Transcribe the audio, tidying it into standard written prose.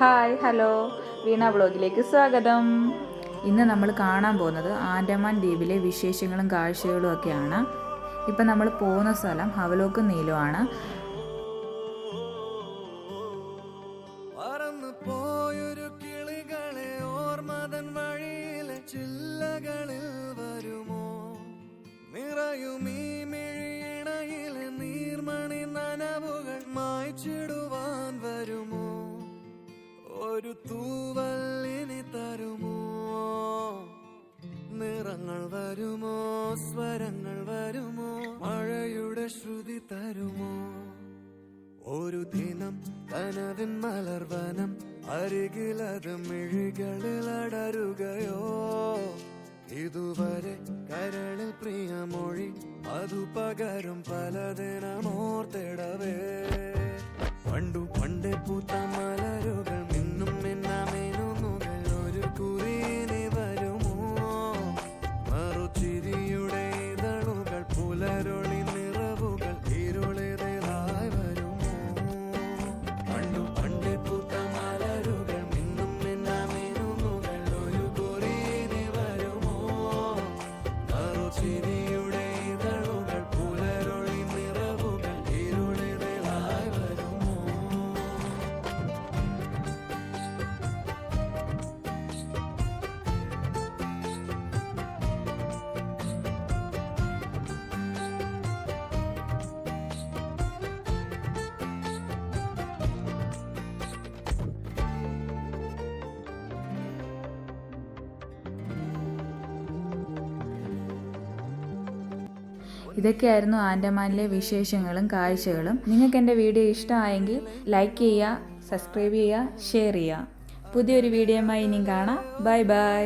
Hi hello വീണ വ്ളോഗിലേക്ക് സ്വാഗതം. ഇന്ന് നമ്മൾ കാണാൻ പോകുന്നത് ആൻഡമാൻ ദ്വീപിലെ വിശേഷങ്ങളും കാഴ്ചകളും ഒക്കെയാണ്. ഇപ്പം നമ്മൾ പോകുന്ന സ്ഥലം ഹവലോക്ക് നീലുവാണ്. ഒരു തൂവല്ലിനി തരുമോ, നിറങ്ങൾ വരുമോ, സ്വരങ്ങൾ വരുമോ, മഴയുടെ ശ്രുതി തരുമോ. ഒരു ദിനം കനവിൻ മലർവനം, അരികിലത് മിഴികളിൽ അടരുകയോ. ഇതുവരെ കരളിൽ പ്രിയമൊഴി, അതു പകരും പലതിനമോർത്തിടവേ. പണ്ടു പണ്ടേ പൂത്ത മലരുകൾ മിന്നും മിന്നാമേനുന്നുകൾ ഒരു കുറിയിനി വരുമോ. മറുചിരിയുടെ ഇതളുകൾ പുലരൊളി നിറവുകൾ ഇരുളിതായി വരുമോ. പണ്ടു പണ്ടേ പൂത്ത മലരുകൾ മിന്നും മിന്നാമേനുന്നുകൾ ഒരു കുറിയിനി വരുമോ. മറുചിരിയുടെ ഇതളുകൾ പുലരൊളി നിറവുകൾ ഇരുളിതായി വരുമോ. ഇതൊക്കെയായിരുന്നു ആൻഡമാനിലെ വിശേഷങ്ങളും കാഴ്ചകളും. നിങ്ങൾക്ക് എൻ്റെ വീഡിയോ ഇഷ്ടമായെങ്കിൽ ലൈക്ക് ചെയ്യുക, സബ്സ്ക്രൈബ് ചെയ്യുക, ഷെയർ ചെയ്യുക. പുതിയൊരു വീഡിയോയുമായി ഇനിയും കാണാം. Bye bye.